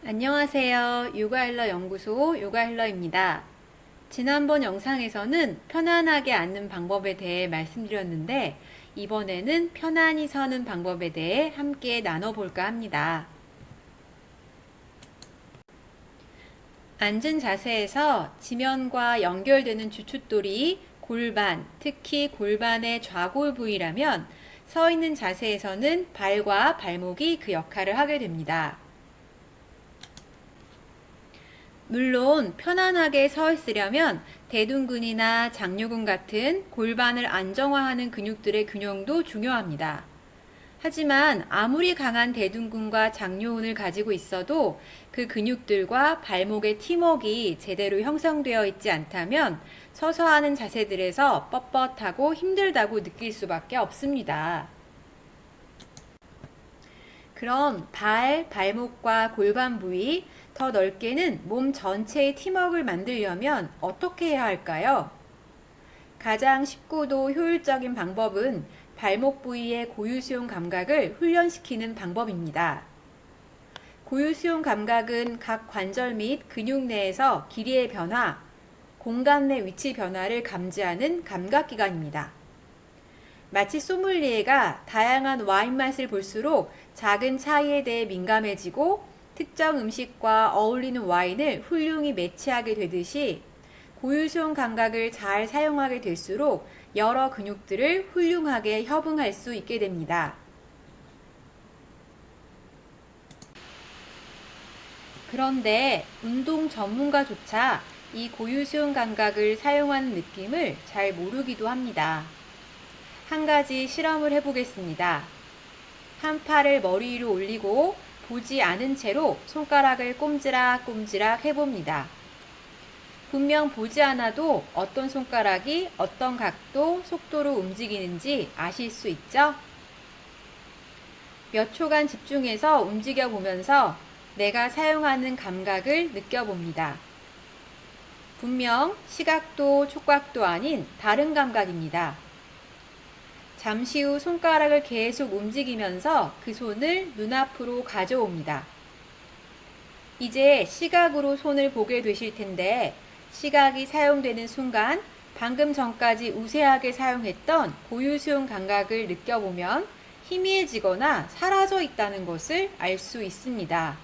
안녕하세요. 요가힐러 연구소 요가힐러입니다. 지난번 영상에서는 편안하게 앉는 방법에 대해 말씀드렸는데 이번에는 편안히 서는 방법에 대해 함께 나눠볼까 합니다. 앉은 자세에서 지면과 연결되는 주춧돌이 골반, 특히 골반의 좌골 부위라면 서 있는 자세에서는 발과 발목이 그 역할을 하게 됩니다. 물론 편안하게 서 있으려면 대둔근이나 장요근 같은 골반을 안정화하는 근육들의 균형도 중요합니다. 하지만 아무리 강한 대둔근과 장요근을 가지고 있어도 그 근육들과 발목의 팀워크가 제대로 형성되어 있지 않다면 서서 하는 자세들에서 뻣뻣하고 힘들다고 느낄 수밖에 없습니다. 그럼 발, 발목과 골반 부위, 더 넓게는 몸 전체의 팀워크를 만들려면 어떻게 해야 할까요? 가장 쉽고도 효율적인 방법은 발목 부위의 고유수용 감각을 훈련시키는 방법입니다. 고유수용 감각은 각 관절 및 근육 내에서 길이의 변화, 공간 내 위치 변화를 감지하는 감각기관입니다. 마치 소믈리에가 다양한 와인 맛을 볼수록 작은 차이에 대해 민감해지고 특정 음식과 어울리는 와인을 훌륭히 매치하게 되듯이 고유수용 감각을 잘 사용하게 될수록 여러 근육들을 훌륭하게 협응할 수 있게 됩니다. 그런데 운동 전문가조차 이 고유수용 감각을 사용하는 느낌을 잘 모르기도 합니다. 한 가지 실험을 해보겠습니다. 한 팔을 머리 위로 올리고 보지 않은 채로 손가락을 꼼지락꼼지락 해봅니다. 분명 보지 않아도 어떤 손가락이 어떤 각도, 속도로 움직이는지 아실 수 있죠? 몇 초간 집중해서 움직여 보면서 내가 사용하는 감각을 느껴봅니다. 분명 시각도, 촉각도 아닌 다른 감각입니다. 잠시 후 손가락을 계속 움직이면서 그 손을 눈앞으로 가져옵니다. 이제 시각으로 손을 보게 되실 텐데 시각이 사용되는 순간 방금 전까지 우세하게 사용했던 고유수용 감각을 느껴보면 희미해지거나 사라져 있다는 것을 알 수 있습니다.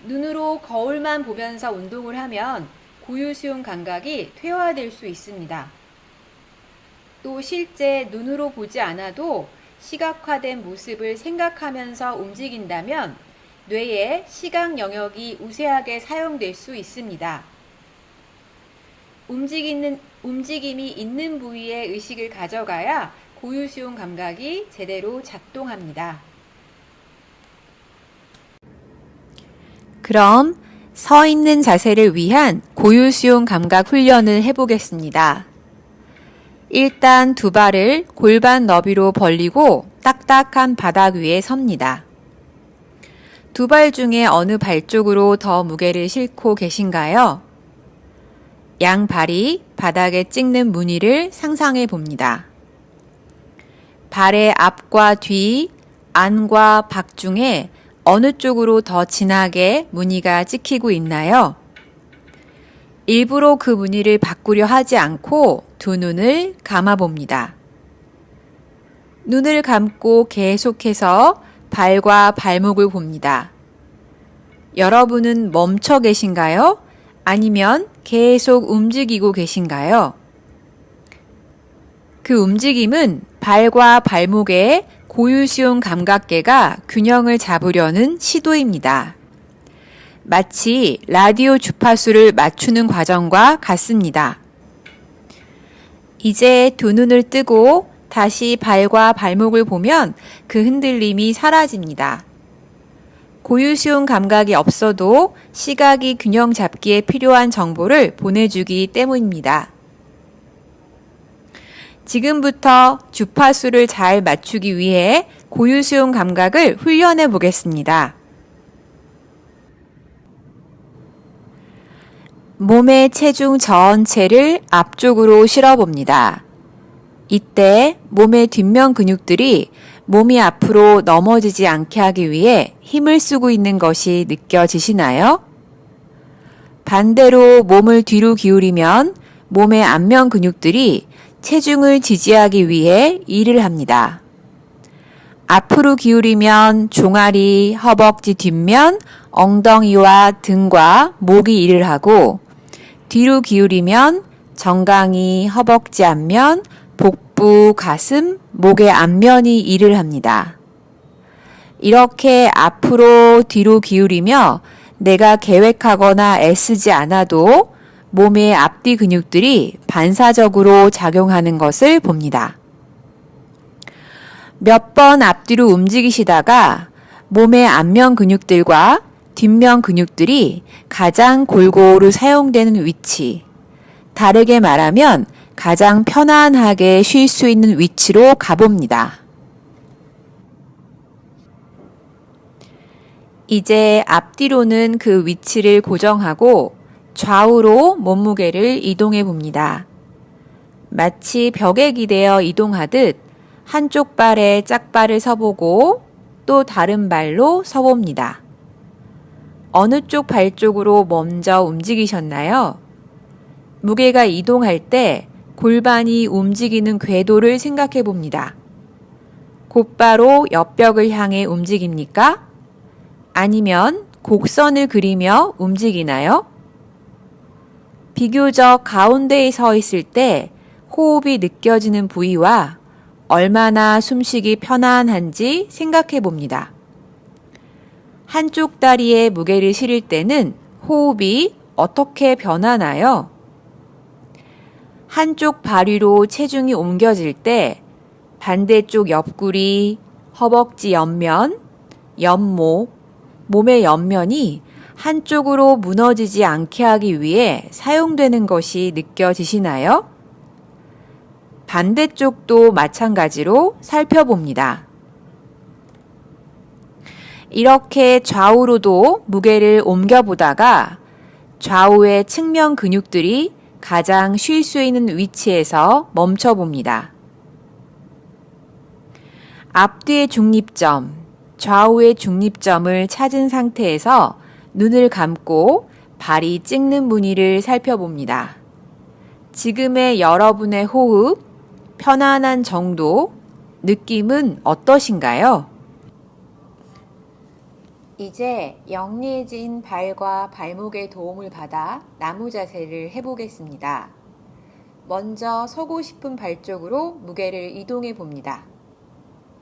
눈으로 거울만 보면서 운동을 하면 고유수용 감각이 퇴화될 수 있습니다. 또 실제 눈으로 보지 않아도 시각화된 모습을 생각하면서 움직인다면 뇌의 시각 영역이 우세하게 사용될 수 있습니다. 움직임이 있는 부위에 의식을 가져가야 고유수용 감각이 제대로 작동합니다. 그럼 서 있는 자세를 위한 고유수용 감각 훈련을 해보겠습니다. 일단 두 발을 골반 너비로 벌리고 딱딱한 바닥 위에 섭니다. 두 발 중에 어느 발 쪽으로 더 무게를 싣고 계신가요? 양 발이 바닥에 찍는 무늬를 상상해 봅니다. 발의 앞과 뒤, 안과 밖 중에 어느 쪽으로 더 진하게 무늬가 찍히고 있나요? 일부러 그 무늬를 바꾸려 하지 않고 두 눈을 감아 봅니다. 눈을 감고 계속해서 발과 발목을 봅니다. 여러분은 멈춰 계신가요? 아니면 계속 움직이고 계신가요? 그 움직임은 발과 발목의 고유수용 감각계가 균형을 잡으려는 시도입니다. 마치 라디오 주파수를 맞추는 과정과 같습니다. 이제 두 눈을 뜨고 다시 발과 발목을 보면 그 흔들림이 사라집니다. 고유수용 감각이 없어도 시각이 균형 잡기에 필요한 정보를 보내주기 때문입니다. 지금부터 주파수를 잘 맞추기 위해 고유수용 감각을 훈련해 보겠습니다. 몸의 체중 전체를 앞쪽으로 실어봅니다. 이때 몸의 뒷면 근육들이 몸이 앞으로 넘어지지 않게 하기 위해 힘을 쓰고 있는 것이 느껴지시나요? 반대로 몸을 뒤로 기울이면 몸의 안면 근육들이 체중을 지지하기 위해 일을 합니다. 앞으로 기울이면 종아리, 허벅지 뒷면, 엉덩이와 등과 목이 일을 하고, 뒤로 기울이면 정강이, 허벅지 앞면, 복부, 가슴, 목의 앞면이 일을 합니다. 이렇게 앞으로 뒤로 기울이며 내가 계획하거나 애쓰지 않아도 몸의 앞뒤 근육들이 반사적으로 작용하는 것을 봅니다. 몇 번 앞뒤로 움직이시다가 몸의 앞면 근육들과 뒷면 근육들이 가장 골고루 사용되는 위치, 다르게 말하면 가장 편안하게 쉴 수 있는 위치로 가봅니다. 이제 앞뒤로는 그 위치를 고정하고 좌우로 몸무게를 이동해 봅니다. 마치 벽에 기대어 이동하듯 한쪽 발에 짝발을 서보고 또 다른 발로 서봅니다. 어느 쪽 발 쪽으로 먼저 움직이셨나요? 무게가 이동할 때 골반이 움직이는 궤도를 생각해 봅니다. 곧바로 옆벽을 향해 움직입니까? 아니면 곡선을 그리며 움직이나요? 비교적 가운데에 서 있을 때 호흡이 느껴지는 부위와 얼마나 숨쉬기 편안한지 생각해 봅니다. 한쪽 다리에 무게를 실을 때는 호흡이 어떻게 변하나요? 한쪽 발 위로 체중이 옮겨질 때 반대쪽 옆구리, 허벅지 옆면, 옆목, 몸의 옆면이 한쪽으로 무너지지 않게 하기 위해 사용되는 것이 느껴지시나요? 반대쪽도 마찬가지로 살펴봅니다. 이렇게 좌우로도 무게를 옮겨보다가 좌우의 측면 근육들이 가장 쉴 수 있는 위치에서 멈춰봅니다. 앞뒤의 중립점, 좌우의 중립점을 찾은 상태에서 눈을 감고 발이 찍는 무늬를 살펴봅니다. 지금의 여러분의 호흡, 편안한 정도, 느낌은 어떠신가요? 이제 영리해진 발과 발목의 도움을 받아 나무 자세를 해보겠습니다. 먼저 서고 싶은 발 쪽으로 무게를 이동해 봅니다.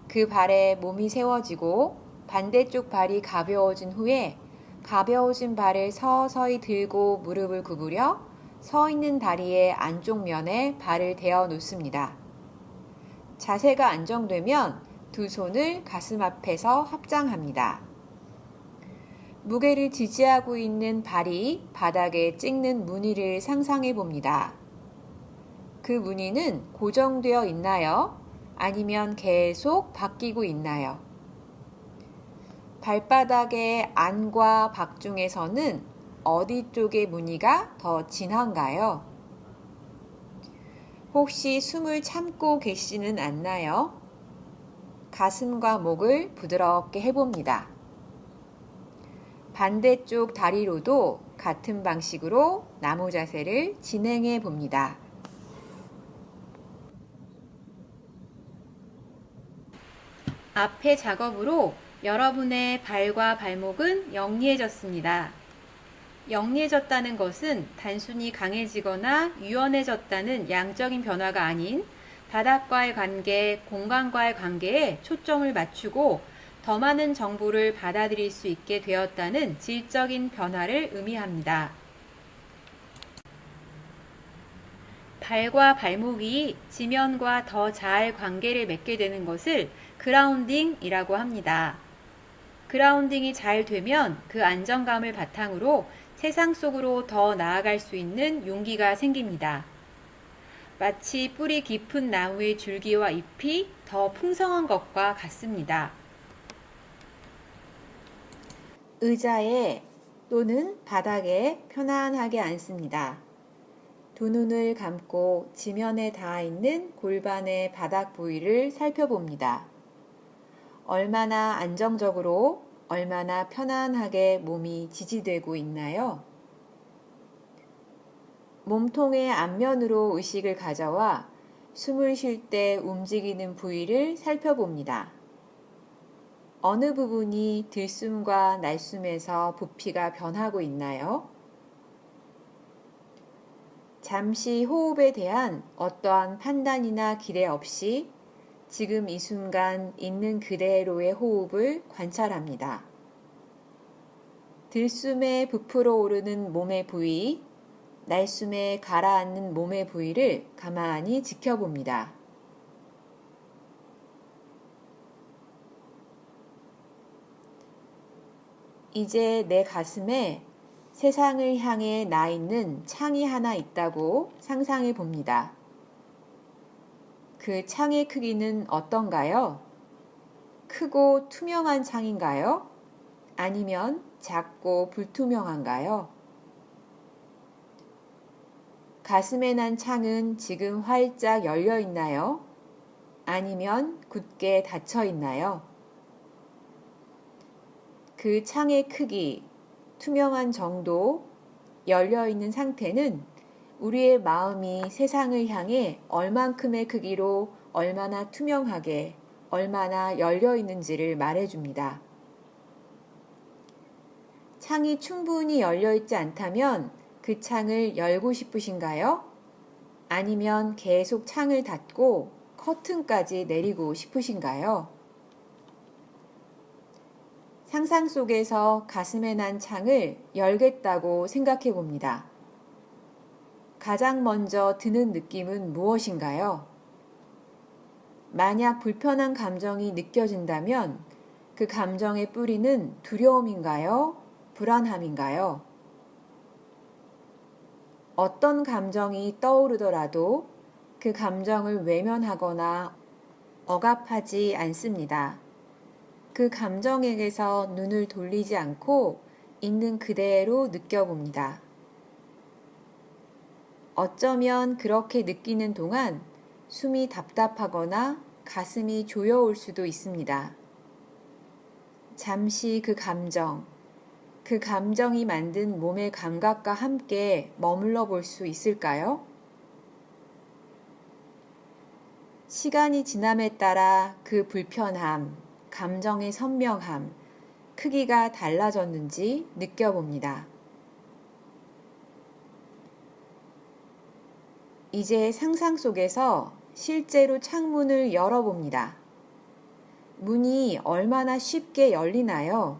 그 발에 몸이 세워지고 반대쪽 발이 가벼워진 후에 가벼워진 발을 서서히 들고 무릎을 구부려 서 있는 다리의 안쪽 면에 발을 대어 놓습니다. 자세가 안정되면 두 손을 가슴 앞에서 합장합니다. 무게를 지지하고 있는 발이 바닥에 찍는 무늬를 상상해 봅니다. 그 무늬는 고정되어 있나요? 아니면 계속 바뀌고 있나요? 발바닥의 안과 박 중에서는 어디 쪽의 무늬가 더 진한가요? 혹시 숨을 참고 계시지는 않나요? 가슴과 목을 부드럽게 해봅니다. 반대쪽 다리로도 같은 방식으로 나무 자세를 진행해 봅니다. 앞의 작업으로 여러분의 발과 발목은 영리해졌습니다. 영리해졌다는 것은 단순히 강해지거나 유연해졌다는 양적인 변화가 아닌 바닥과의 관계, 공간과의 관계에 초점을 맞추고 더 많은 정보를 받아들일 수 있게 되었다는 질적인 변화를 의미합니다. 발과 발목이 지면과 더 잘 관계를 맺게 되는 것을 그라운딩이라고 합니다. 그라운딩이 잘 되면 그 안정감을 바탕으로 세상 속으로 더 나아갈 수 있는 용기가 생깁니다. 마치 뿌리 깊은 나무의 줄기와 잎이 더 풍성한 것과 같습니다. 의자에 또는 바닥에 편안하게 앉습니다. 두 눈을 감고 지면에 닿아 있는 골반의 바닥 부위를 살펴봅니다. 얼마나 안정적으로, 얼마나 편안하게 몸이 지지되고 있나요? 몸통의 앞면으로 의식을 가져와 숨을 쉴 때 움직이는 부위를 살펴봅니다. 어느 부분이 들숨과 날숨에서 부피가 변하고 있나요? 잠시 호흡에 대한 어떠한 판단이나 기대 없이 지금 이 순간 있는 그대로의 호흡을 관찰합니다. 들숨에 부풀어 오르는 몸의 부위, 날숨에 가라앉는 몸의 부위를 가만히 지켜봅니다. 이제 내 가슴에 세상을 향해 나 있는 창이 하나 있다고 상상해 봅니다. 그 창의 크기는 어떤가요? 크고 투명한 창인가요? 아니면 작고 불투명한가요? 가슴에 난 창은 지금 활짝 열려 있나요? 아니면 굳게 닫혀 있나요? 그 창의 크기, 투명한 정도, 열려 있는 상태는 우리의 마음이 세상을 향해 얼만큼의 크기로 얼마나 투명하게, 얼마나 열려 있는지를 말해줍니다. 창이 충분히 열려 있지 않다면 그 창을 열고 싶으신가요? 아니면 계속 창을 닫고 커튼까지 내리고 싶으신가요? 상상 속에서 가슴에 난 창을 열겠다고 생각해 봅니다. 가장 먼저 드는 느낌은 무엇인가요? 만약 불편한 감정이 느껴진다면 그 감정의 뿌리는 두려움인가요? 불안함인가요? 어떤 감정이 떠오르더라도 그 감정을 외면하거나 억압하지 않습니다. 그 감정에게서 눈을 돌리지 않고 있는 그대로 느껴봅니다. 어쩌면 그렇게 느끼는 동안 숨이 답답하거나 가슴이 조여올 수도 있습니다. 잠시 그 감정이 만든 몸의 감각과 함께 머물러 볼 수 있을까요? 시간이 지남에 따라 그 불편함, 감정의 선명함, 크기가 달라졌는지 느껴봅니다. 이제 상상 속에서 실제로 창문을 열어봅니다. 문이 얼마나 쉽게 열리나요?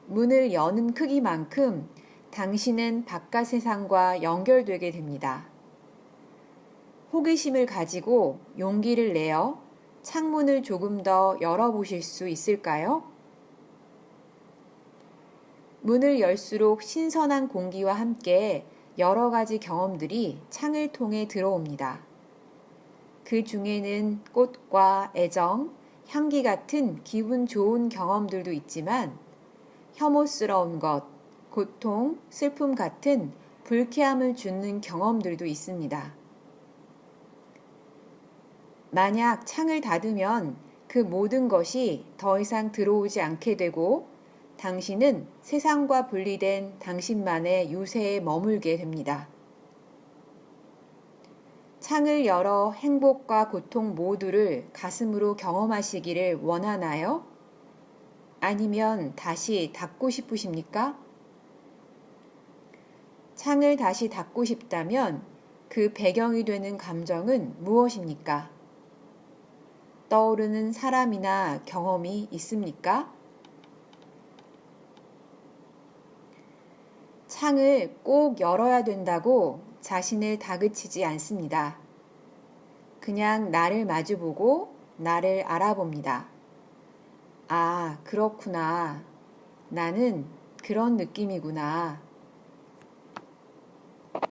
문을 여는 크기만큼 당신은 바깥 세상과 연결되게 됩니다. 호기심을 가지고 용기를 내어 창문을 조금 더 열어보실 수 있을까요? 문을 열수록 신선한 공기와 함께 여러 가지 경험들이 창을 통해 들어옵니다. 그 중에는 꽃과 애정, 향기 같은 기분 좋은 경험들도 있지만 혐오스러운 것, 고통, 슬픔 같은 불쾌함을 주는 경험들도 있습니다. 만약 창을 닫으면 그 모든 것이 더 이상 들어오지 않게 되고 당신은 세상과 분리된 당신만의 유세에 머물게 됩니다. 창을 열어 행복과 고통 모두를 가슴으로 경험하시기를 원하나요? 아니면 다시 닫고 싶으십니까? 창을 다시 닫고 싶다면 그 배경이 되는 감정은 무엇입니까? 떠오르는 사람이나 경험이 있습니까? 창을 꼭 열어야 된다고 자신을 다그치지 않습니다. 그냥 나를 마주보고 나를 알아봅니다. 아, 그렇구나. 나는 그런 느낌이구나.